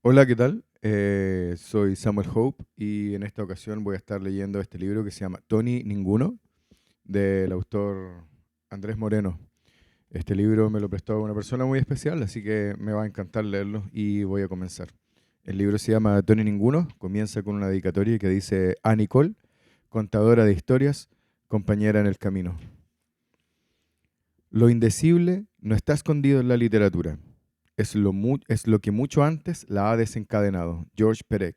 Hola, ¿qué tal? Soy Samuel Hope y en esta ocasión voy a estar leyendo este libro que se llama Tony Ninguno, del autor Andrés Moreno. Este libro me lo prestó una persona muy especial, así que me va a encantar leerlo y voy a comenzar. El libro se llama Tony Ninguno, comienza con una dedicatoria que dice: a Nicole, contadora de historias, compañera en el camino. Lo indecible no está escondido en la literatura. Es lo que mucho antes la ha desencadenado. George Perec.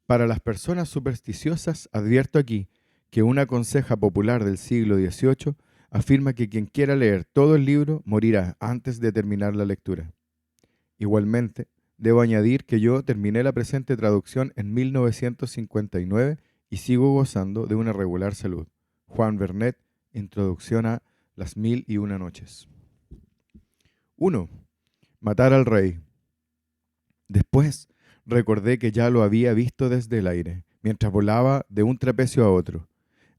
Para las personas supersticiosas, advierto aquí que una conseja popular del siglo XVIII afirma que quien quiera leer todo el libro morirá antes de terminar la lectura. Igualmente, debo añadir que yo terminé la presente traducción en 1959 y sigo gozando de una regular salud. Juan Vernet, Introducción a Las Mil y Una Noches. 1. Matar al rey. Después recordé que ya lo había visto desde el aire, mientras volaba de un trapecio a otro.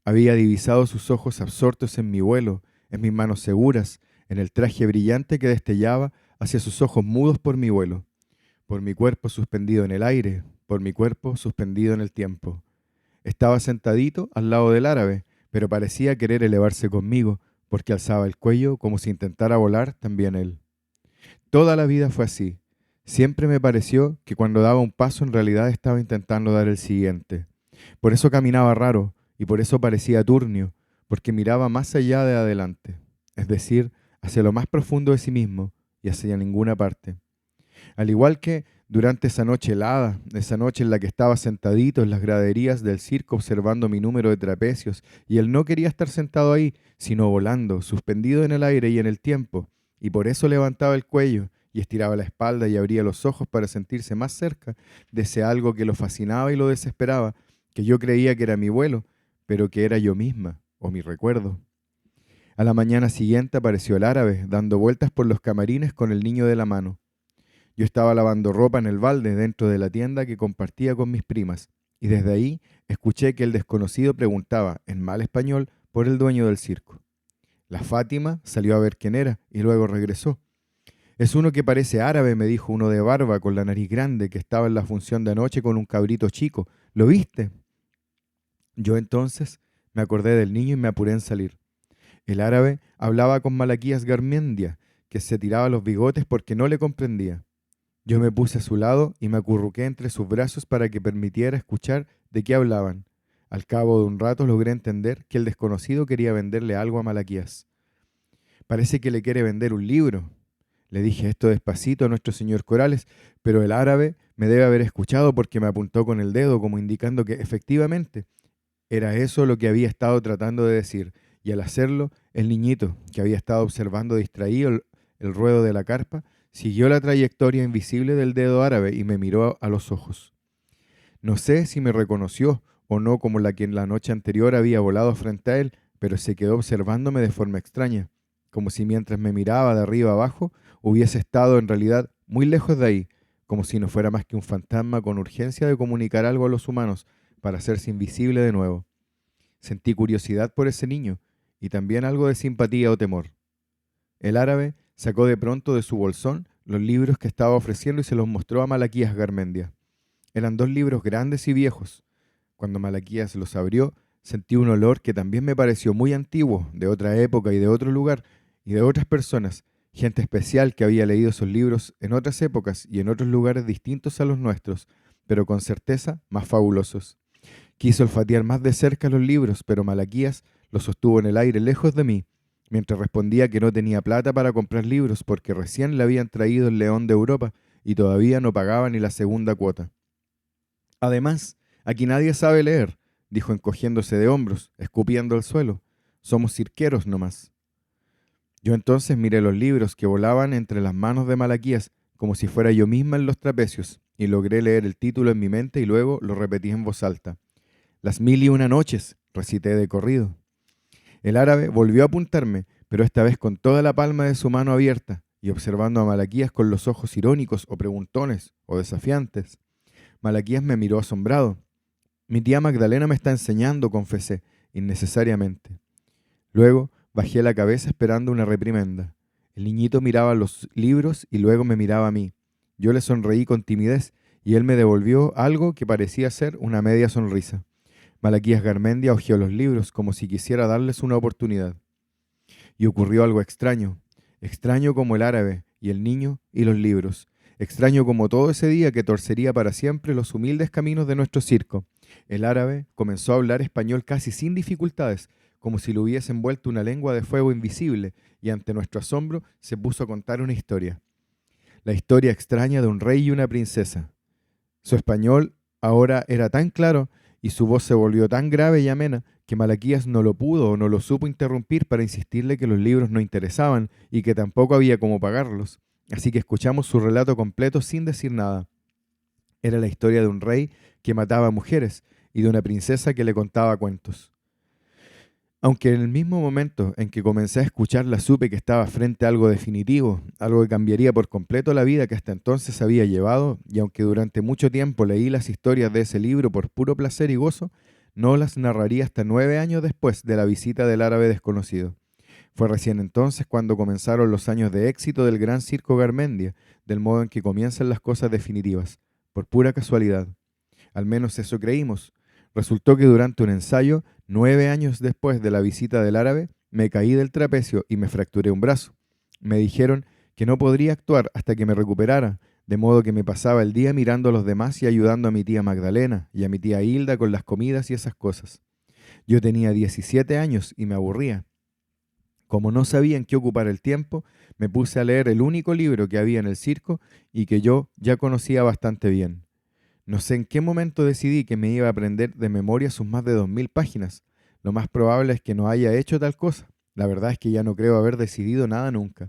Había divisado sus ojos absortos en mi vuelo, en mis manos seguras, en el traje brillante que destellaba hacia sus ojos mudos por mi vuelo, por mi cuerpo suspendido en el aire, por mi cuerpo suspendido en el tiempo. Estaba sentadito al lado del árabe, pero parecía querer elevarse conmigo, porque alzaba el cuello como si intentara volar también él. Toda la vida fue así. Siempre me pareció que cuando daba un paso en realidad estaba intentando dar el siguiente. Por eso caminaba raro y por eso parecía turnio, porque miraba más allá de adelante, es decir, hacia lo más profundo de sí mismo y hacia ninguna parte. Al igual que durante esa noche helada, esa noche en la que estaba sentadito en las graderías del circo observando mi número de trapecios, y él no quería estar sentado ahí, sino volando, suspendido en el aire y en el tiempo, y por eso levantaba el cuello y estiraba la espalda y abría los ojos para sentirse más cerca de ese algo que lo fascinaba y lo desesperaba, que yo creía que era mi vuelo, pero que era yo misma, o mi recuerdo. A la mañana siguiente apareció el árabe, dando vueltas por los camarines con el niño de la mano. Yo estaba lavando ropa en el balde dentro de la tienda que compartía con mis primas, y desde ahí escuché que el desconocido preguntaba, en mal español, por el dueño del circo. La Fátima salió a ver quién era y luego regresó. Es uno que parece árabe, me dijo uno de barba con la nariz grande que estaba en la función de anoche con un cabrito chico. ¿Lo viste? Yo entonces me acordé del niño y me apuré en salir. El árabe hablaba con Malaquías Garmendia, que se tiraba los bigotes porque no le comprendía. Yo me puse a su lado y me acurruqué entre sus brazos para que permitiera escuchar de qué hablaban. Al cabo de un rato logré entender que el desconocido quería venderle algo a Malaquías. Parece que le quiere vender un libro. Le dije esto despacito a nuestro señor Corales, pero el árabe me debe haber escuchado porque me apuntó con el dedo como indicando que efectivamente era eso lo que había estado tratando de decir, y al hacerlo, el niñito, que había estado observando distraído el ruedo de la carpa, siguió la trayectoria invisible del dedo árabe y me miró a los ojos. No sé si me reconoció o no como la que en la noche anterior había volado frente a él, pero se quedó observándome de forma extraña, como si mientras me miraba de arriba abajo hubiese estado en realidad muy lejos de ahí, como si no fuera más que un fantasma con urgencia de comunicar algo a los humanos para hacerse invisible de nuevo. Sentí curiosidad por ese niño y también algo de simpatía o temor. El árabe sacó de pronto de su bolsón los libros que estaba ofreciendo y se los mostró a Malaquías Garmendia. Eran dos libros grandes y viejos. Cuando Malaquías los abrió, sentí un olor que también me pareció muy antiguo, de otra época y de otro lugar, y de otras personas, gente especial que había leído esos libros en otras épocas y en otros lugares distintos a los nuestros, pero con certeza más fabulosos. Quiso olfatear más de cerca los libros, pero Malaquías los sostuvo en el aire lejos de mí, mientras respondía que no tenía plata para comprar libros porque recién le habían traído el león de Europa y todavía no pagaba ni la segunda cuota. Además, aquí nadie sabe leer, dijo encogiéndose de hombros, escupiendo al suelo. Somos cirqueros nomás. Yo entonces miré los libros que volaban entre las manos de Malaquías, como si fuera yo misma en los trapecios, y logré leer el título en mi mente y luego lo repetí en voz alta. Las mil y una noches, recité de corrido. El árabe volvió a apuntarme, pero esta vez con toda la palma de su mano abierta y observando a Malaquías con los ojos irónicos o preguntones o desafiantes. Malaquías me miró asombrado. Mi tía Magdalena me está enseñando, confesé, innecesariamente. Luego bajé la cabeza esperando una reprimenda. El niñito miraba los libros y luego me miraba a mí. Yo le sonreí con timidez y él me devolvió algo que parecía ser una media sonrisa. Malaquías Garmendia hojeó los libros como si quisiera darles una oportunidad. Y ocurrió algo extraño, extraño como el árabe y el niño y los libros, extraño como todo ese día que torcería para siempre los humildes caminos de nuestro circo. El árabe comenzó a hablar español casi sin dificultades, como si lo hubiese envuelto una lengua de fuego invisible, y ante nuestro asombro se puso a contar una historia. La historia extraña de un rey y una princesa. Su español ahora era tan claro y su voz se volvió tan grave y amena que Malaquías no lo pudo o no lo supo interrumpir para insistirle que los libros no interesaban y que tampoco había cómo pagarlos. Así que escuchamos su relato completo sin decir nada. Era la historia de un rey que mataba mujeres y de una princesa que le contaba cuentos. Aunque en el mismo momento en que comencé a escucharla supe que estaba frente a algo definitivo, algo que cambiaría por completo la vida que hasta entonces había llevado, y aunque durante mucho tiempo leí las historias de ese libro por puro placer y gozo, no las narraría hasta 9 años después de la visita del árabe desconocido. Fue recién entonces cuando comenzaron los años de éxito del Gran Circo Garmendia, del modo en que comienzan las cosas definitivas, por pura casualidad. Al menos eso creímos. Resultó que durante un ensayo, 9 años después de la visita del árabe, me caí del trapecio y me fracturé un brazo. Me dijeron que no podría actuar hasta que me recuperara, de modo que me pasaba el día mirando a los demás y ayudando a mi tía Magdalena y a mi tía Hilda con las comidas y esas cosas. Yo tenía 17 años y me aburría. Como no sabía en qué ocupar el tiempo, me puse a leer el único libro que había en el circo y que yo ya conocía bastante bien. No sé en qué momento decidí que me iba a aprender de memoria sus más de 2000 páginas. Lo más probable es que no haya hecho tal cosa. La verdad es que ya no creo haber decidido nada nunca.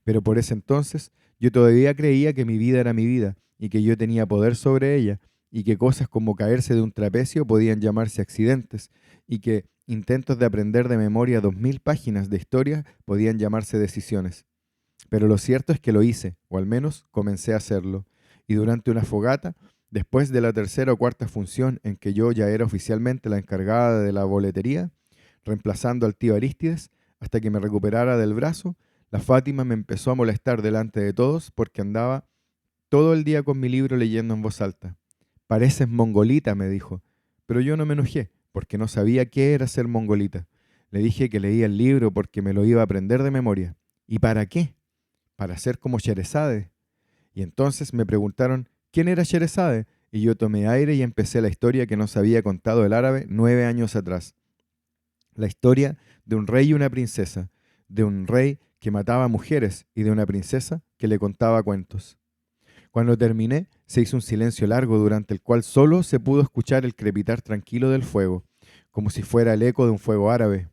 Pero por ese entonces yo todavía creía que mi vida era mi vida y que yo tenía poder sobre ella y que cosas como caerse de un trapecio podían llamarse accidentes y que intentos de aprender de memoria 2000 páginas de historia podían llamarse decisiones. Pero lo cierto es que lo hice, o al menos comencé a hacerlo. Y durante una fogata, después de la tercera o cuarta función en que yo ya era oficialmente la encargada de la boletería, reemplazando al tío Arístides, hasta que me recuperara del brazo, la Fátima me empezó a molestar delante de todos porque andaba todo el día con mi libro leyendo en voz alta. Pareces mongolita, me dijo. Pero yo no me enojé, porque no sabía qué era ser mongolita. Le dije que leía el libro porque me lo iba a aprender de memoria. ¿Y para qué? Para ser como Sherezade. Y entonces me preguntaron quién era Sherezade, y yo tomé aire y empecé la historia que nos había contado el árabe 9 años atrás. La historia de un rey y una princesa, de un rey que mataba mujeres y de una princesa que le contaba cuentos. Cuando terminé, se hizo un silencio largo durante el cual solo se pudo escuchar el crepitar tranquilo del fuego, como si fuera el eco de un fuego árabe.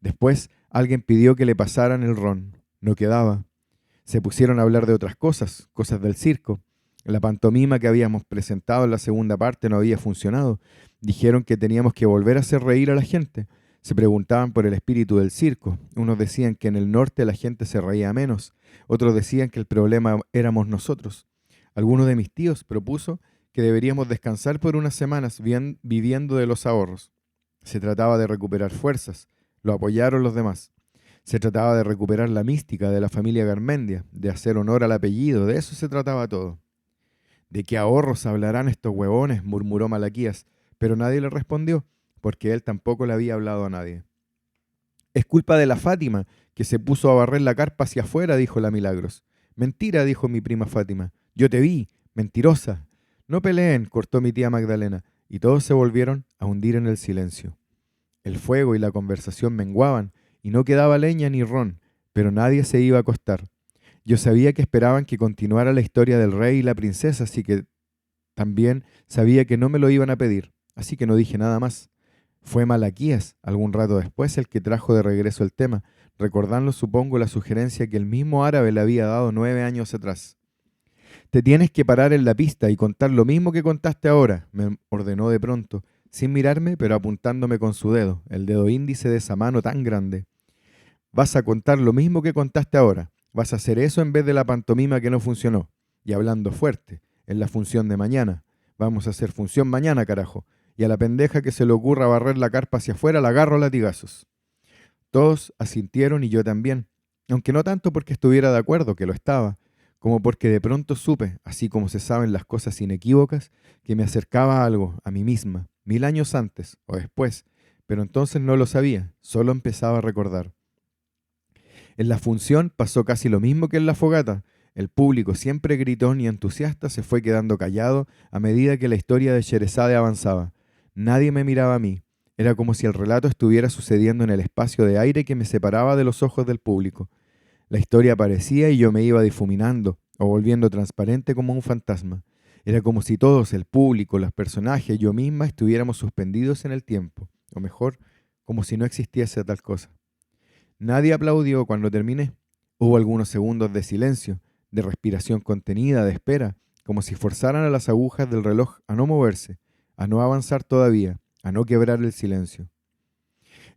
Después, alguien pidió que le pasaran el ron. No quedaba. Se pusieron a hablar de otras cosas, cosas del circo. La pantomima que habíamos presentado en la segunda parte no había funcionado. Dijeron que teníamos que volver a hacer reír a la gente. Se preguntaban por el espíritu del circo. Unos decían que en el norte la gente se reía menos. Otros decían que el problema éramos nosotros. Alguno de mis tíos propuso que deberíamos descansar por unas semanas viviendo de los ahorros. Se trataba de recuperar fuerzas. Lo apoyaron los demás. Se trataba de recuperar la mística de la familia Garmendia, de hacer honor al apellido, de eso se trataba todo. ¿De qué ahorros hablarán estos huevones?, murmuró Malaquías, pero nadie le respondió, porque él tampoco le había hablado a nadie. Es culpa de la Fátima, que se puso a barrer la carpa hacia afuera, dijo la Milagros. Mentira, dijo mi prima Fátima. Yo te vi, mentirosa. No peleen, cortó mi tía Magdalena, y todos se volvieron a hundir en el silencio. El fuego y la conversación menguaban, y no quedaba leña ni ron, pero nadie se iba a acostar. Yo sabía que esperaban que continuara la historia del rey y la princesa, así que también sabía que no me lo iban a pedir, así que no dije nada más. Fue Malaquías, algún rato después, el que trajo de regreso el tema, recordando, supongo, la sugerencia que el mismo árabe le había dado 9 años atrás. Te tienes que parar en la pista y contar lo mismo que contaste ahora, me ordenó de pronto, sin mirarme, pero apuntándome con su dedo, el dedo índice de esa mano tan grande. Vas a contar lo mismo que contaste ahora. Vas a hacer eso en vez de la pantomima que no funcionó. Y hablando fuerte, en la función de mañana. Vamos a hacer función mañana, carajo. Y a la pendeja que se le ocurra barrer la carpa hacia afuera la agarro a latigazos. Todos asintieron y yo también, aunque no tanto porque estuviera de acuerdo, que lo estaba. como porque de pronto supe, así como se saben las cosas inequívocas, que me acercaba a algo, a mí misma, 1000 años antes o después, pero entonces no lo sabía, solo empezaba a recordar. En la función pasó casi lo mismo que en la fogata. El público, siempre gritón y entusiasta, se fue quedando callado a medida que la historia de Sherezade avanzaba. Nadie me miraba a mí. Era como si el relato estuviera sucediendo en el espacio de aire que me separaba de los ojos del público. La historia aparecía y yo me iba difuminando o volviendo transparente como un fantasma. Era como si todos, el público, los personajes, yo misma, estuviéramos suspendidos en el tiempo. O mejor, como si no existiese tal cosa. Nadie aplaudió cuando terminé. Hubo algunos segundos de silencio, de respiración contenida, de espera, como si forzaran a las agujas del reloj a no moverse, a no avanzar todavía, a no quebrar el silencio.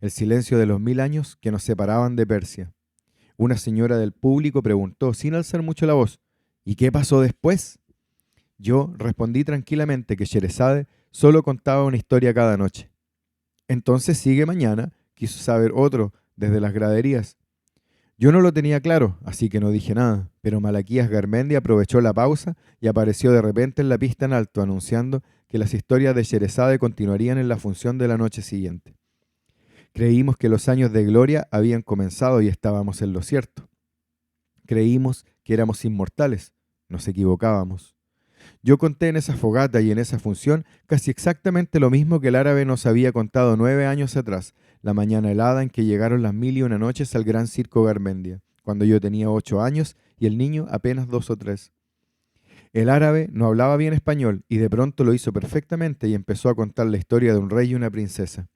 El silencio de los 1000 años que nos separaban de Persia. Una señora del público preguntó, sin alzar mucho la voz, ¿y qué pasó después? Yo respondí tranquilamente que Sherezade solo contaba una historia cada noche. Entonces sigue mañana, quiso saber otro desde las graderías. Yo no lo tenía claro, así que no dije nada, pero Malaquías Garmendi aprovechó la pausa y apareció de repente en la pista en alto, anunciando que las historias de Sherezade continuarían en la función de la noche siguiente. Creímos que los años de gloria habían comenzado y estábamos en lo cierto. Creímos que éramos inmortales. Nos equivocábamos. Yo conté en esa fogata y en esa función casi exactamente lo mismo que el árabe nos había contado 9 años atrás, la mañana helada en que llegaron las 1001 noches al Gran Circo Garmendia, cuando yo tenía 8 años y el niño apenas 2 o 3. El árabe no hablaba bien español y de pronto lo hizo perfectamente y empezó a contar la historia de un rey y una princesa.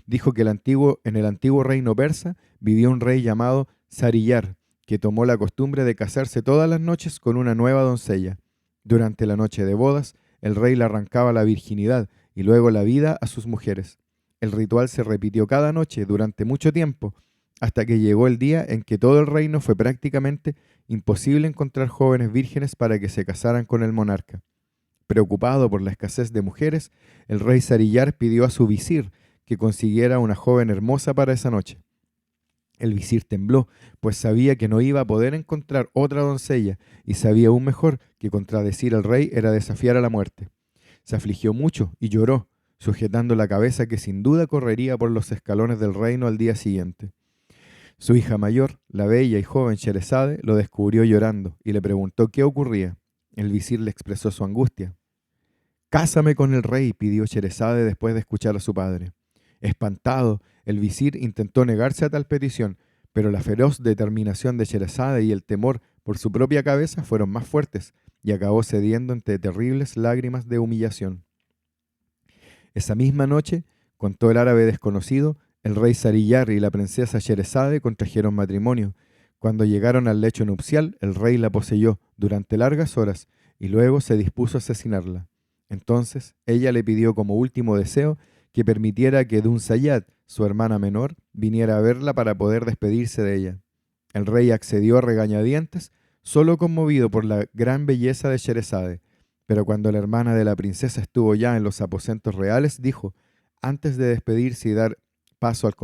Dijo que en el antiguo reino persa vivía un rey llamado Sarillar, que tomó la costumbre de casarse todas las noches con una nueva doncella. Durante la noche de bodas, el rey le arrancaba la virginidad y luego la vida a sus mujeres. El ritual se repitió cada noche durante mucho tiempo, hasta que llegó el día en que todo el reino fue prácticamente imposible encontrar jóvenes vírgenes para que se casaran con el monarca. Preocupado por la escasez de mujeres, el rey Sarillar pidió a su visir que consiguiera una joven hermosa para esa noche. El visir tembló, pues sabía que no iba a poder encontrar otra doncella, y sabía aún mejor que contradecir al rey era desafiar a la muerte. Se afligió mucho y lloró, sujetando la cabeza que sin duda correría por los escalones del reino al día siguiente. Su hija mayor, la bella y joven Sherezade, lo descubrió llorando y le preguntó qué ocurría. El visir le expresó su angustia. «Cásame con el rey», pidió Sherezade después de escuchar a su padre. Espantado, el visir intentó negarse a tal petición, pero la feroz determinación de Sherezade y el temor por su propia cabeza fueron más fuertes, y acabó cediendo entre terribles lágrimas de humillación. Esa misma noche, contó el árabe desconocido, el rey Sarillar y la princesa Sherezade contrajeron matrimonio. Cuando llegaron al lecho nupcial, el rey la poseyó durante largas horas y luego se dispuso a asesinarla. Entonces ella le pidió como último deseo que permitiera que Dunsayad, su hermana menor, viniera a verla para poder despedirse de ella. El rey accedió a regañadientes, solo conmovido por la gran belleza de Sherezade, pero cuando la hermana de la princesa estuvo ya en los aposentos reales, dijo, antes de despedirse y dar paso al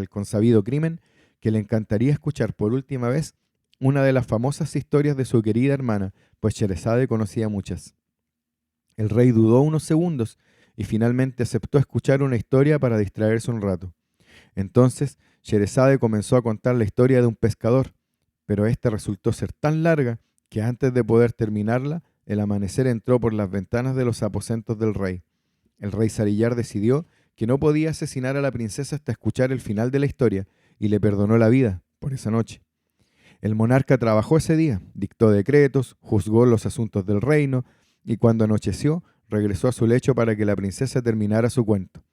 consabido crimen, que le encantaría escuchar por última vez una de las famosas historias de su querida hermana, pues Sherezade conocía muchas. El rey dudó unos segundos y finalmente aceptó escuchar una historia para distraerse un rato. Entonces Sherezade comenzó a contar la historia de un pescador, pero esta resultó ser tan larga que antes de poder terminarla, el amanecer entró por las ventanas de los aposentos del rey. El rey Sarillar decidió que no podía asesinar a la princesa hasta escuchar el final de la historia y le perdonó la vida por esa noche. El monarca trabajó ese día, dictó decretos, juzgó los asuntos del reino y cuando anocheció regresó a su lecho para que la princesa terminara su cuento.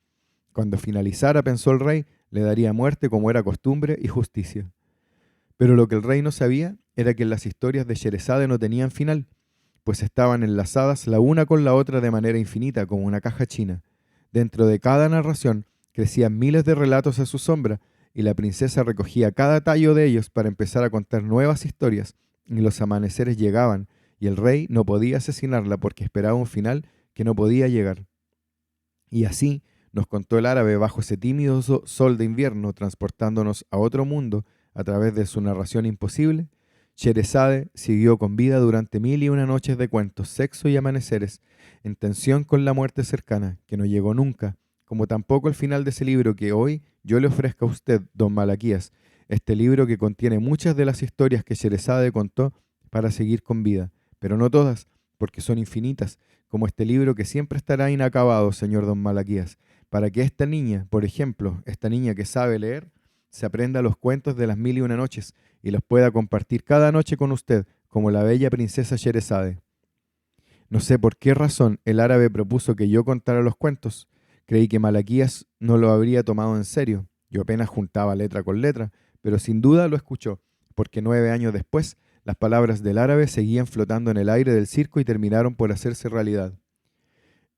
Cuando finalizara, pensó el rey, le daría muerte como era costumbre y justicia. Pero lo que el rey no sabía era que las historias de Sherezade no tenían final, pues estaban enlazadas la una con la otra de manera infinita, como una caja china. Dentro de cada narración crecían miles de relatos a su sombra, y la princesa recogía cada tallo de ellos para empezar a contar nuevas historias, y los amaneceres llegaban, y el rey no podía asesinarla porque esperaba un final que no podía llegar. Y así nos contó el árabe bajo ese tímido sol de invierno, transportándonos a otro mundo a través de su narración imposible. Sherezade siguió con vida durante 1001 noches de cuentos, sexo y amaneceres, en tensión con la muerte cercana, que no llegó nunca, como tampoco el final de ese libro que hoy yo le ofrezco a usted, don Malaquías, este libro que contiene muchas de las historias que Sherezade contó para seguir con vida, pero no todas, porque son infinitas, como este libro que siempre estará inacabado, señor don Malaquías, para que esta niña, por ejemplo, esta niña que sabe leer, se aprenda los cuentos de las 1001 noches y los pueda compartir cada noche con usted, como la bella princesa Sherezade. No sé por qué razón el árabe propuso que yo contara los cuentos. Creí que Malaquías no lo habría tomado en serio. Yo apenas juntaba letra con letra, pero sin duda lo escuchó, porque 9 años después las palabras del árabe seguían flotando en el aire del circo y terminaron por hacerse realidad.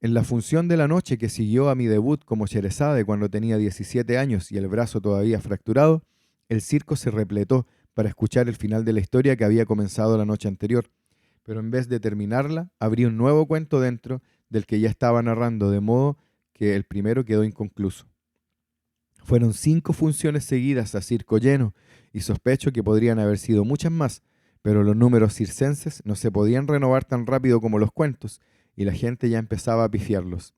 En la función de la noche que siguió a mi debut como Sherezade cuando tenía 17 años y el brazo todavía fracturado, el circo se repletó para escuchar el final de la historia que había comenzado la noche anterior. Pero en vez de terminarla, abrí un nuevo cuento dentro del que ya estaba narrando, de modo que el primero quedó inconcluso. Fueron 5 funciones seguidas a circo lleno, y sospecho que podrían haber sido muchas más, pero los números circenses no se podían renovar tan rápido como los cuentos, y la gente ya empezaba a pifiarlos.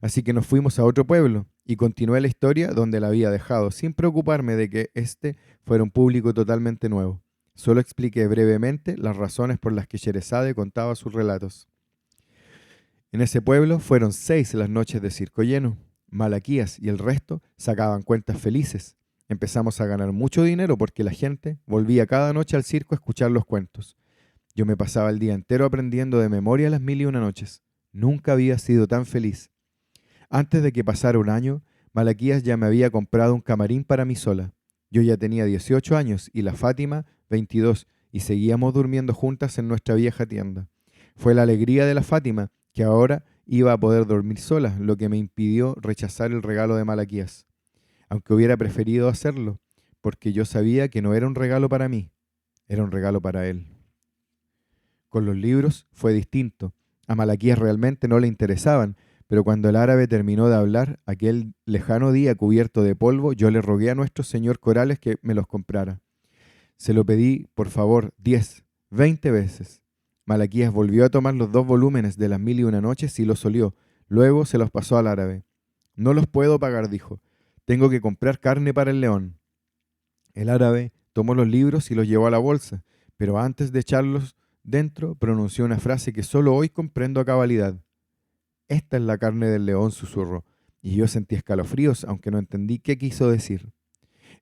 Así que nos fuimos a otro pueblo, y continué la historia donde la había dejado, sin preocuparme de que este fuera un público totalmente nuevo. Solo expliqué brevemente las razones por las que Sherezade contaba sus relatos. En ese pueblo fueron 6 las noches de circo lleno. Malaquías y el resto sacaban cuentas felices. Empezamos a ganar mucho dinero porque la gente volvía cada noche al circo a escuchar los cuentos. Yo me pasaba el día entero aprendiendo de memoria las 1001 noches. Nunca había sido tan feliz. Antes de que pasara un año, Malaquías ya me había comprado un camarín para mí sola. Yo ya tenía 18 años y la Fátima 22 y seguíamos durmiendo juntas en nuestra vieja tienda. Fue la alegría de la Fátima que ahora iba a poder dormir sola, lo que me impidió rechazar el regalo de Malaquías, aunque hubiera preferido hacerlo, porque yo sabía que no era un regalo para mí, era un regalo para él. Con los libros fue distinto. A Malaquías realmente no le interesaban, pero cuando el árabe terminó de hablar, aquel lejano día cubierto de polvo, yo le rogué a nuestro señor Corales que me los comprara. Se lo pedí, por favor, 10, 20 veces. Malaquías volvió a tomar los 2 volúmenes de las 1001 noches y los olió. Luego se los pasó al árabe. No los puedo pagar, dijo. Tengo que comprar carne para el león. El árabe tomó los libros y los llevó a la bolsa, pero antes de echarlos dentro pronunció una frase que solo hoy comprendo a cabalidad. Esta es la carne del león, susurró, y yo sentí escalofríos, aunque no entendí qué quiso decir.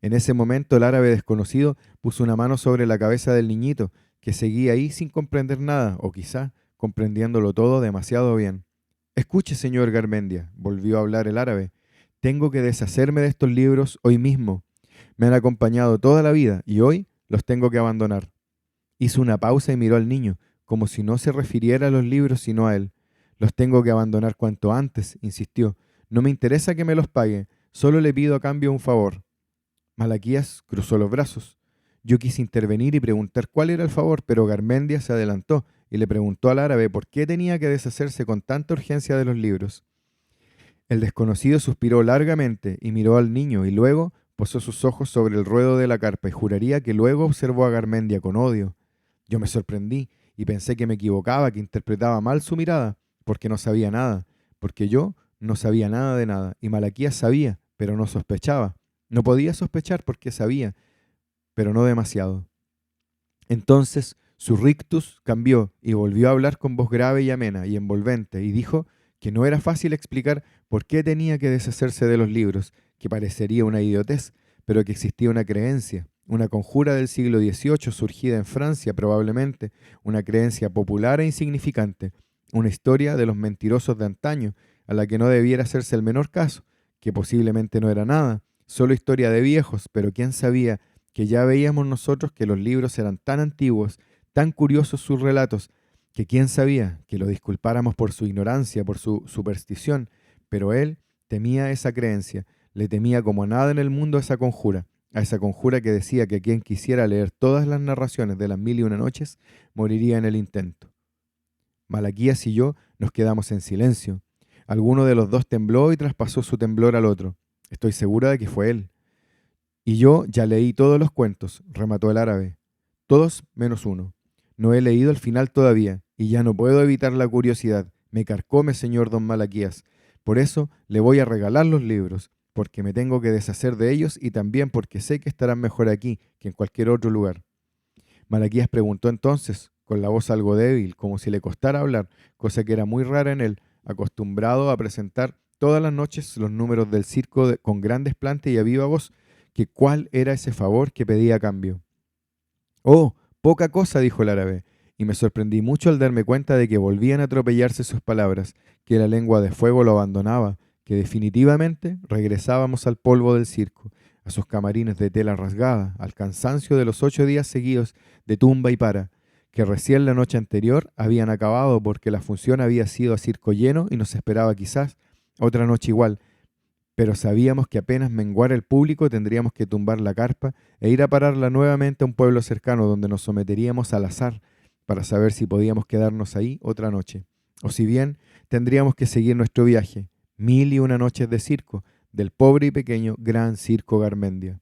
En ese momento el árabe desconocido puso una mano sobre la cabeza del niñito, que seguía ahí sin comprender nada, o quizá comprendiéndolo todo demasiado bien. Escuche, señor Garmendia, volvió a hablar el árabe. Tengo que deshacerme de estos libros hoy mismo. Me han acompañado toda la vida y hoy los tengo que abandonar. Hizo una pausa y miró al niño, como si no se refiriera a los libros sino a él. Los tengo que abandonar cuanto antes, insistió. No me interesa que me los pague, solo le pido a cambio un favor. Malaquías cruzó los brazos. Yo quise intervenir y preguntar cuál era el favor, pero Garmendia se adelantó y le preguntó al árabe por qué tenía que deshacerse con tanta urgencia de los libros. El desconocido suspiró largamente y miró al niño y luego posó sus ojos sobre el ruedo de la carpa y juraría que luego observó a Garmendia con odio. Yo me sorprendí y pensé que me equivocaba, que interpretaba mal su mirada, porque no sabía nada, porque yo no sabía nada de nada, y Malaquías sabía, pero no sospechaba. No podía sospechar porque sabía, pero no demasiado. Entonces su rictus cambió y volvió a hablar con voz grave y amena y envolvente, y dijo que no era fácil explicar por qué tenía que deshacerse de los libros, que parecería una idiotez, pero que existía una creencia, una conjura del siglo XVIII surgida en Francia probablemente, una creencia popular e insignificante, una historia de los mentirosos de antaño, a la que no debiera hacerse el menor caso, que posiblemente no era nada, solo historia de viejos, pero quién sabía que ya veíamos nosotros que los libros eran tan antiguos, tan curiosos sus relatos, que quién sabía que lo disculpáramos por su ignorancia, por su superstición, pero él temía esa creencia, le temía como a nada en el mundo a esa conjura que decía que quien quisiera leer todas las narraciones de las 1001 noches moriría en el intento. Malaquías y yo nos quedamos en silencio. Alguno de los dos tembló y traspasó su temblor al otro. Estoy segura de que fue él. Y yo ya leí todos los cuentos, remató el árabe. todos menos uno. No he leído el final todavía, y ya no puedo evitar la curiosidad. Me carcome, señor don Malaquías. Por eso le voy a regalar los libros, porque me tengo que deshacer de ellos y también porque sé que estarán mejor aquí que en cualquier otro lugar. Malaquías preguntó entonces, con la voz algo débil, como si le costara hablar, cosa que era muy rara en él, acostumbrado a presentar todas las noches los números del circo con gran desplante y a viva voz, que cuál era ese favor que pedía a cambio. Oh, poca cosa, dijo el árabe, y me sorprendí mucho al darme cuenta de que volvían a atropellarse sus palabras, que la lengua de fuego lo abandonaba, que definitivamente regresábamos al polvo del circo, a sus camarines de tela rasgada, al cansancio de los 8 días seguidos de tumba y para, que recién la noche anterior habían acabado porque la función había sido a circo lleno y nos esperaba quizás otra noche igual, pero sabíamos que apenas menguara el público tendríamos que tumbar la carpa e ir a pararla nuevamente a un pueblo cercano donde nos someteríamos al azar para saber si podíamos quedarnos ahí otra noche. O si bien tendríamos que seguir nuestro viaje, 1001 noches de circo, del pobre y pequeño Gran Circo Garmendia.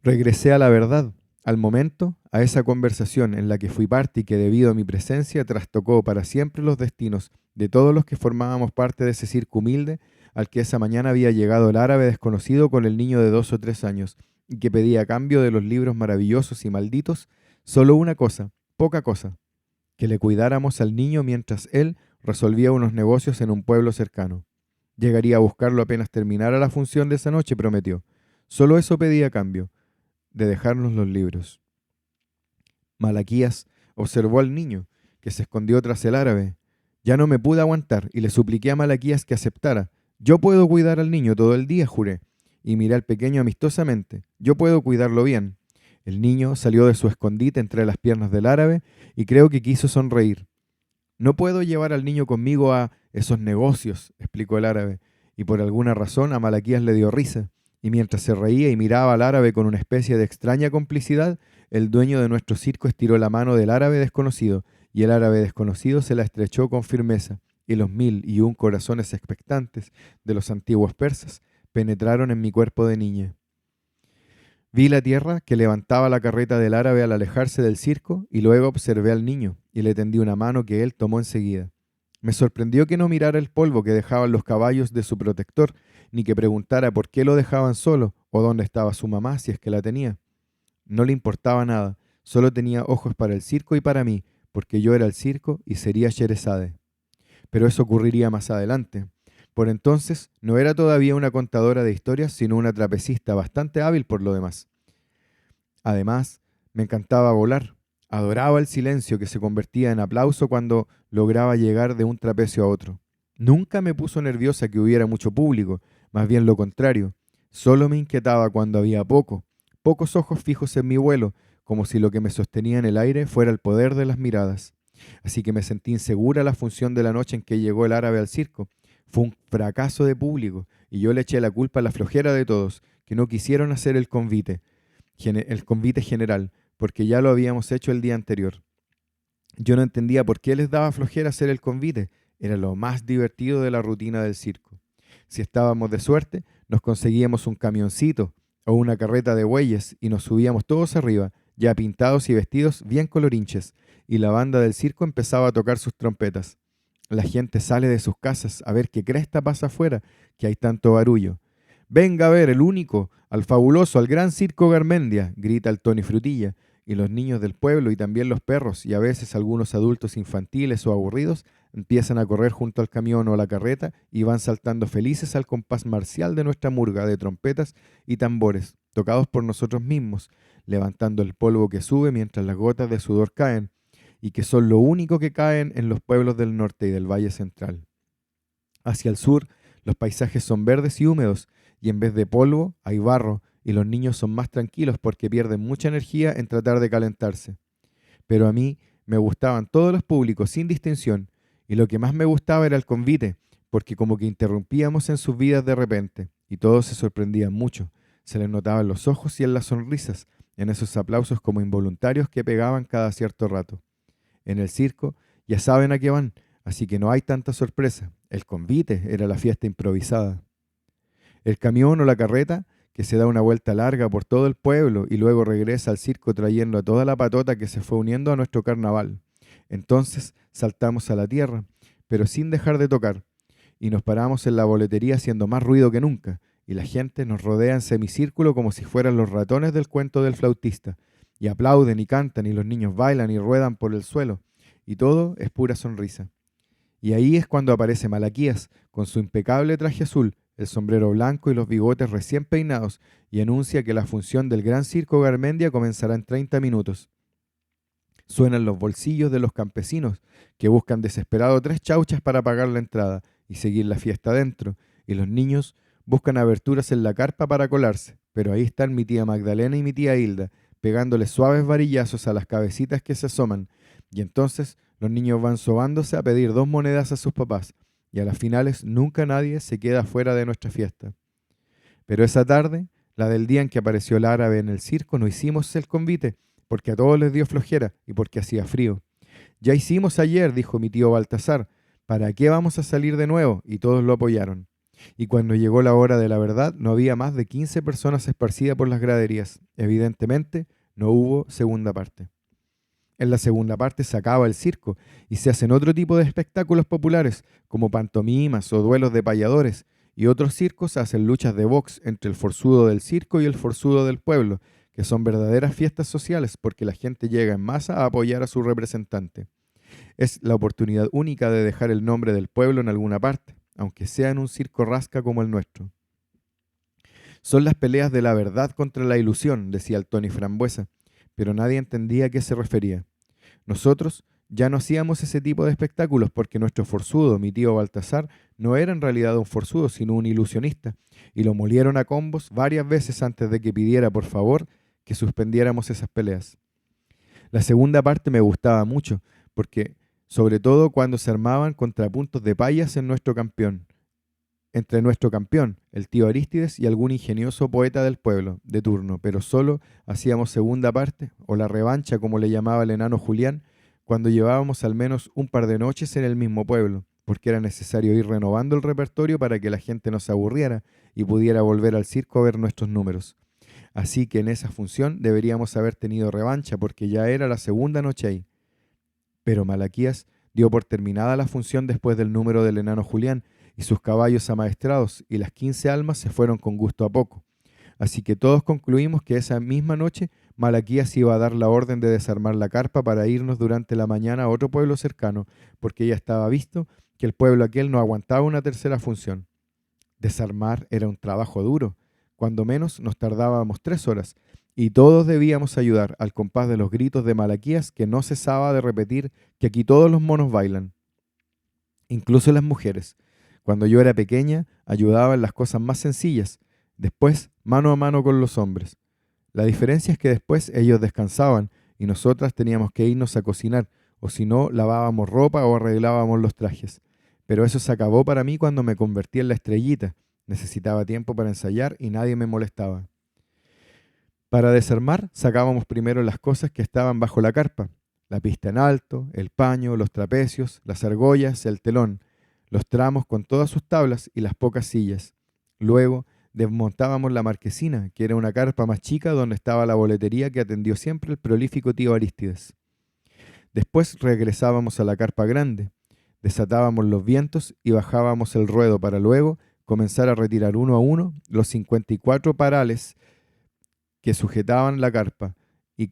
Regresé a la verdad, al momento, a esa conversación en la que fui parte y que debido a mi presencia trastocó para siempre los destinos de todos los que formábamos parte de ese circo humilde al que esa mañana había llegado el árabe desconocido con el niño de 2 o 3 años y que pedía a cambio de los libros maravillosos y malditos solo una cosa, poca cosa, que le cuidáramos al niño mientras él resolvía unos negocios en un pueblo cercano. Llegaría a buscarlo apenas terminara la función de esa noche, prometió. Solo eso pedía a cambio, de dejarnos los libros. Malaquías observó al niño, que se escondió tras el árabe. Ya no me pude aguantar y le supliqué a Malaquías que aceptara. Yo puedo cuidar al niño todo el día, juré, y miré al pequeño amistosamente. Yo puedo cuidarlo bien. El niño salió de su escondite entre las piernas del árabe y creo que quiso sonreír. No puedo llevar al niño conmigo a esos negocios, explicó el árabe, y por alguna razón a Malaquías le dio risa, y mientras se reía y miraba al árabe con una especie de extraña complicidad, el dueño de nuestro circo estiró la mano del árabe desconocido, y el árabe desconocido se la estrechó con firmeza, y los 1001 corazones expectantes de los antiguos persas penetraron en mi cuerpo de niña. Vi la tierra que levantaba la carreta del árabe al alejarse del circo y luego observé al niño y le tendí una mano que él tomó enseguida. Me sorprendió que no mirara el polvo que dejaban los caballos de su protector, ni que preguntara por qué lo dejaban solo o dónde estaba su mamá si es que la tenía. No le importaba nada, solo tenía ojos para el circo y para mí, porque yo era el circo y sería Sherezade. Pero eso ocurriría más adelante. Por entonces no era todavía una contadora de historias, sino una trapecista bastante hábil por lo demás. Además, me encantaba volar. Adoraba el silencio que se convertía en aplauso cuando lograba llegar de un trapecio a otro. Nunca me puso nerviosa que hubiera mucho público, más bien lo contrario. Solo me inquietaba cuando había pocos ojos fijos en mi vuelo, como si lo que me sostenía en el aire fuera el poder de las miradas. Así que me sentí insegura la función de la noche en que llegó el árabe al circo. Fue un fracaso de público, y yo le eché la culpa a la flojera de todos, que no quisieron hacer el convite general, porque ya lo habíamos hecho el día anterior. Yo no entendía por qué les daba flojera hacer el convite, era lo más divertido de la rutina del circo. Si estábamos de suerte, nos conseguíamos un camioncito o una carreta de bueyes y nos subíamos todos arriba, ya pintados y vestidos bien colorinches, y la banda del circo empezaba a tocar sus trompetas. La gente sale de sus casas a ver qué cresta pasa afuera, que hay tanto barullo. Venga a ver, el único, al fabuloso, al gran circo Garmendia, grita el Tony Frutilla, y los niños del pueblo y también los perros y a veces algunos adultos infantiles o aburridos empiezan a correr junto al camión o a la carreta y van saltando felices al compás marcial de nuestra murga de trompetas y tambores, tocados por nosotros mismos, levantando el polvo que sube mientras las gotas de sudor caen, y que son lo único que caen en los pueblos del norte y del Valle Central. Hacia el sur, los paisajes son verdes y húmedos, y en vez de polvo hay barro, y los niños son más tranquilos porque pierden mucha energía en tratar de calentarse. Pero a mí me gustaban todos los públicos sin distinción, y lo que más me gustaba era el convite, porque como que interrumpíamos en sus vidas de repente, y todos se sorprendían mucho. Se les notaba en los ojos y en las sonrisas, en esos aplausos como involuntarios que pegaban cada cierto rato. En el circo ya saben a qué van, así que no hay tanta sorpresa. El convite era la fiesta improvisada. El camión o la carreta que se da una vuelta larga por todo el pueblo y luego regresa al circo trayendo a toda la patota que se fue uniendo a nuestro carnaval. Entonces saltamos a la tierra, pero sin dejar de tocar, y nos paramos en la boletería haciendo más ruido que nunca, y la gente nos rodea en semicírculo como si fueran los ratones del cuento del flautista, y aplauden y cantan, y los niños bailan y ruedan por el suelo, y todo es pura sonrisa. Y ahí es cuando aparece Malaquías, con su impecable traje azul, el sombrero blanco y los bigotes recién peinados, y anuncia que la función del Gran Circo Garmendia comenzará en 30 minutos. Suenan los bolsillos de los campesinos, que buscan desesperado 3 chauchas para pagar la entrada y seguir la fiesta adentro, y los niños buscan aberturas en la carpa para colarse, pero ahí están mi tía Magdalena y mi tía Hilda, pegándole suaves varillazos a las cabecitas que se asoman, y entonces los niños van sobándose a pedir 2 monedas a sus papás, y a las finales nunca nadie se queda fuera de nuestra fiesta. Pero esa tarde, la del día en que apareció el árabe en el circo, no hicimos el convite, porque a todos les dio flojera y porque hacía frío. Ya hicimos ayer, dijo mi tío Baltasar, ¿para qué vamos a salir de nuevo? Y todos lo apoyaron. Y cuando llegó la hora de la verdad, no había más de 15 personas esparcidas por las graderías. Evidentemente, no hubo segunda parte. En la segunda parte se acaba el circo y se hacen otro tipo de espectáculos populares, como pantomimas o duelos de payadores, y otros circos hacen luchas de box entre el forzudo del circo y el forzudo del pueblo, que son verdaderas fiestas sociales porque la gente llega en masa a apoyar a su representante. Es la oportunidad única de dejar el nombre del pueblo en alguna parte, aunque sea en un circo rasca como el nuestro. Son las peleas de la verdad contra la ilusión, decía el Tony Frambuesa, pero nadie entendía a qué se refería. Nosotros ya no hacíamos ese tipo de espectáculos porque nuestro forzudo, mi tío Baltasar, no era en realidad un forzudo, sino un ilusionista, y lo molieron a combos varias veces antes de que pidiera por favor que suspendiéramos esas peleas. La segunda parte me gustaba mucho, porque sobre todo cuando se armaban contrapuntos de payas en nuestro campeón, entre nuestro campeón, el tío Arístides, y algún ingenioso poeta del pueblo, de turno, pero solo hacíamos segunda parte, o la revancha como le llamaba el enano Julián, cuando llevábamos al menos un par de noches en el mismo pueblo, porque era necesario ir renovando el repertorio para que la gente no se aburriera y pudiera volver al circo a ver nuestros números. Así que en esa función deberíamos haber tenido revancha, porque ya era la segunda noche ahí. Pero Malaquías dio por terminada la función después del número del enano Julián, y sus caballos amaestrados y las 15 almas se fueron con gusto a poco. Así que todos concluimos que esa misma noche Malaquías iba a dar la orden de desarmar la carpa para irnos durante la mañana a otro pueblo cercano, porque ya estaba visto que el pueblo aquel no aguantaba una tercera función. Desarmar era un trabajo duro, cuando menos nos tardábamos 3 horas, y todos debíamos ayudar al compás de los gritos de Malaquías, que no cesaba de repetir que aquí todos los monos bailan, incluso las mujeres. Cuando yo era pequeña, ayudaba en las cosas más sencillas, después mano a mano con los hombres. La diferencia es que después ellos descansaban y nosotras teníamos que irnos a cocinar, o si no, lavábamos ropa o arreglábamos los trajes. Pero eso se acabó para mí cuando me convertí en la estrellita. Necesitaba tiempo para ensayar y nadie me molestaba. Para desarmar, sacábamos primero las cosas que estaban bajo la carpa: la pista en alto, el paño, los trapecios, las argollas, el telón, los tramos con todas sus tablas y las pocas sillas. Luego desmontábamos la marquesina, que era una carpa más chica donde estaba la boletería que atendió siempre el prolífico tío Arístides. Después regresábamos a la carpa grande, desatábamos los vientos y bajábamos el ruedo para luego comenzar a retirar uno a uno los 54 parales que sujetaban la carpa y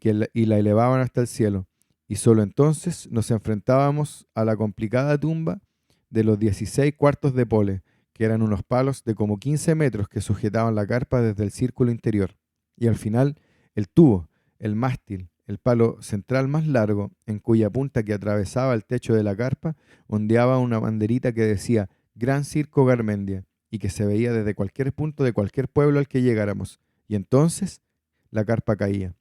la elevaban hasta el cielo, y solo entonces nos enfrentábamos a la complicada tumba de los 16 cuartos de pole, que eran unos palos de como 15 metros que sujetaban la carpa desde el círculo interior, y al final el tubo, el mástil, el palo central más largo, en cuya punta que atravesaba el techo de la carpa ondeaba una banderita que decía Gran Circo Garmendia, y que se veía desde cualquier punto de cualquier pueblo al que llegáramos, y entonces la carpa caía.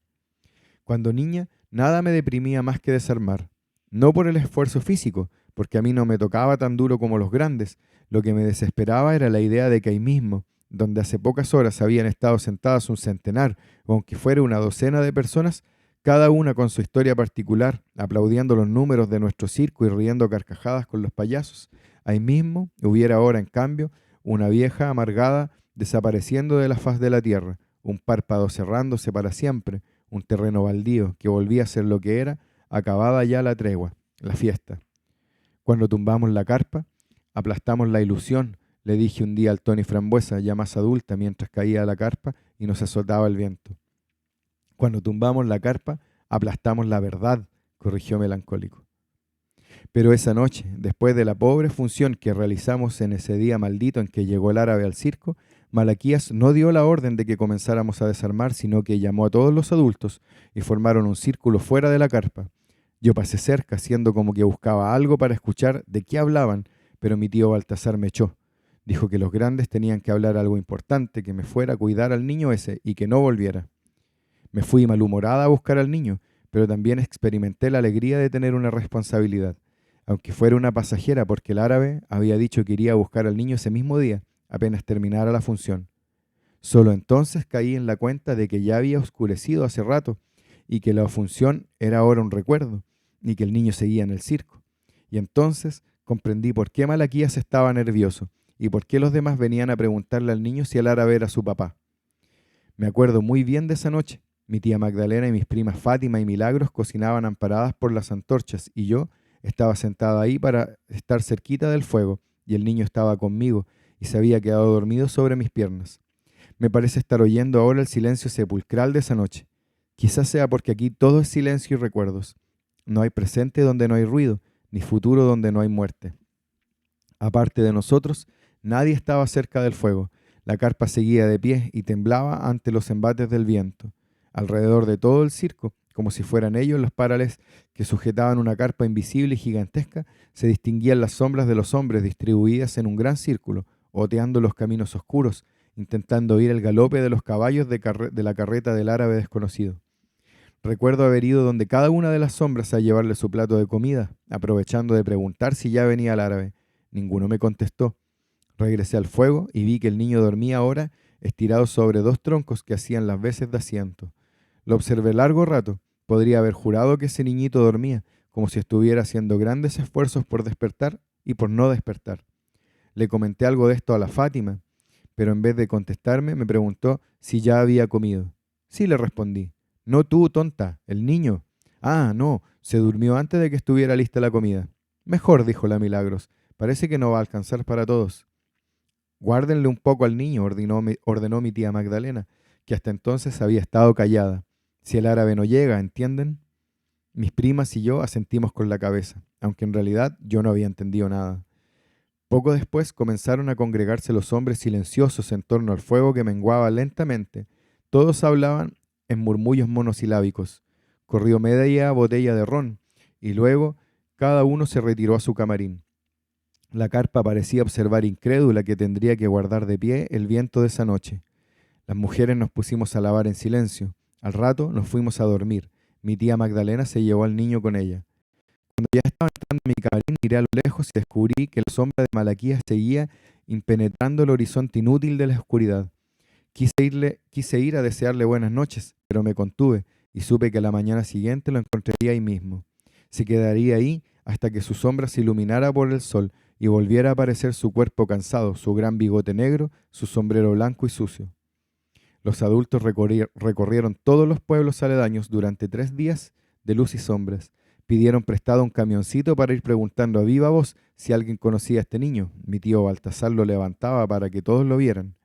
Cuando niña, nada me deprimía más que desarmar, no por el esfuerzo físico, porque a mí no me tocaba tan duro como los grandes. Lo que me desesperaba era la idea de que ahí mismo, donde hace pocas horas habían estado sentadas un centenar, o aunque fuera una docena de personas, cada una con su historia particular, aplaudiendo los números de nuestro circo y riendo carcajadas con los payasos, ahí mismo hubiera ahora, en cambio, una vieja amargada desapareciendo de la faz de la tierra, un párpado cerrándose para siempre, un terreno baldío que volvía a ser lo que era, acabada ya la tregua, la fiesta. Cuando tumbamos la carpa, aplastamos la ilusión, le dije un día al Tony Frambuesa, ya más adulta, mientras caía la carpa y nos azotaba el viento. Cuando tumbamos la carpa, aplastamos la verdad, corrigió melancólico. Pero esa noche, después de la pobre función que realizamos en ese día maldito en que llegó el árabe al circo, Malaquías no dio la orden de que comenzáramos a desarmar, sino que llamó a todos los adultos y formaron un círculo fuera de la carpa. Yo pasé cerca, haciendo como que buscaba algo para escuchar de qué hablaban, pero mi tío Baltasar me echó. Dijo que los grandes tenían que hablar algo importante, que me fuera a cuidar al niño ese y que no volviera. Me fui malhumorada a buscar al niño, pero también experimenté la alegría de tener una responsabilidad, aunque fuera una pasajera, porque el árabe había dicho que iría a buscar al niño ese mismo día, apenas terminara la función. Solo entonces caí en la cuenta de que ya había oscurecido hace rato y que la función era ahora un recuerdo y que el niño seguía en el circo. Y entonces comprendí por qué Malaquías estaba nervioso y por qué los demás venían a preguntarle al niño si el árabe era su papá. Me acuerdo muy bien de esa noche. Mi tía Magdalena y mis primas Fátima y Milagros cocinaban amparadas por las antorchas y yo estaba sentada ahí para estar cerquita del fuego y el niño estaba conmigo y se había quedado dormido sobre mis piernas. Me parece estar oyendo ahora el silencio sepulcral de esa noche. Quizás sea porque aquí todo es silencio y recuerdos. No hay presente donde no hay ruido, ni futuro donde no hay muerte. Aparte de nosotros, nadie estaba cerca del fuego. La carpa seguía de pie y temblaba ante los embates del viento. Alrededor de todo el circo, como si fueran ellos los parales que sujetaban una carpa invisible y gigantesca, se distinguían las sombras de los hombres distribuidas en un gran círculo, oteando los caminos oscuros, intentando oír el galope de los caballos de la carreta del árabe desconocido. Recuerdo haber ido donde cada una de las sombras a llevarle su plato de comida, aprovechando de preguntar si ya venía el árabe. Ninguno me contestó. Regresé al fuego y vi que el niño dormía ahora estirado sobre dos troncos que hacían las veces de asiento. Lo observé largo rato. Podría haber jurado que ese niñito dormía, como si estuviera haciendo grandes esfuerzos por despertar y por no despertar. Le comenté algo de esto a la Fátima, pero en vez de contestarme me preguntó si ya había comido. Sí, le respondí. No tú, tonta, el niño. Ah, no, se durmió antes de que estuviera lista la comida. Mejor, dijo la Milagros. Parece que no va a alcanzar para todos. Guárdenle un poco al niño, ordenó mi tía Magdalena, que hasta entonces había estado callada. Si el árabe no llega, ¿entienden? Mis primas y yo asentimos con la cabeza, aunque en realidad yo no había entendido nada. Poco después comenzaron a congregarse los hombres silenciosos en torno al fuego que menguaba lentamente. Todos hablaban en murmullos monosilábicos. Corrió media botella de ron, y luego cada uno se retiró a su camarín. La carpa parecía observar incrédula que tendría que guardar de pie el viento de esa noche. Las mujeres nos pusimos a lavar en silencio. Al rato nos fuimos a dormir. Mi tía Magdalena se llevó al niño con ella. Cuando ya estaba entrando en mi camarín, miré a lo lejos y descubrí que la sombra de Malaquías seguía impenetrando el horizonte inútil de la oscuridad. Quise ir a desearle buenas noches, pero me contuve y supe que la mañana siguiente lo encontraría ahí mismo. Se quedaría ahí hasta que su sombra se iluminara por el sol y volviera a aparecer su cuerpo cansado, su gran bigote negro, su sombrero blanco y sucio. Los adultos recorrieron todos los pueblos aledaños durante 3 días de luz y sombras. Pidieron prestado un camioncito para ir preguntando a viva voz si alguien conocía a este niño. Mi tío Baltasar lo levantaba para que todos lo vieran.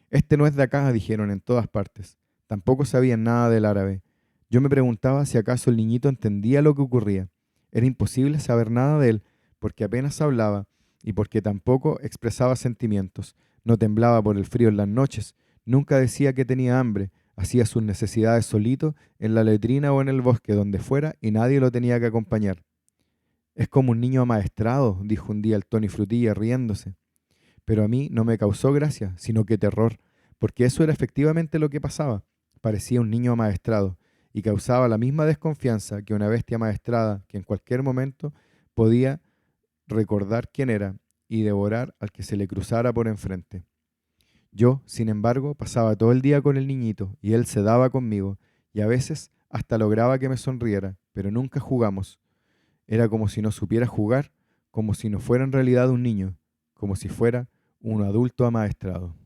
Este no es de acá, dijeron en todas partes. Tampoco sabían nada del árabe. Yo me preguntaba si acaso el niñito entendía lo que ocurría. Era imposible saber nada de él, porque apenas hablaba y porque tampoco expresaba sentimientos. No temblaba por el frío en las noches, nunca decía que tenía hambre, hacía sus necesidades solito en la letrina o en el bosque, donde fuera, y nadie lo tenía que acompañar. Es como un niño amaestrado, dijo un día el Tony Frutilla riéndose. Pero a mí no me causó gracia, sino que terror, porque eso era efectivamente lo que pasaba. Parecía un niño amaestrado, y causaba la misma desconfianza que una bestia amaestrada que en cualquier momento podía recordar quién era y devorar al que se le cruzara por enfrente. Yo, sin embargo, pasaba todo el día con el niñito, y él se daba conmigo, y a veces hasta lograba que me sonriera, pero nunca jugamos. Era como si no supiera jugar, como si no fuera en realidad un niño, como si fuera un adulto amaestrado.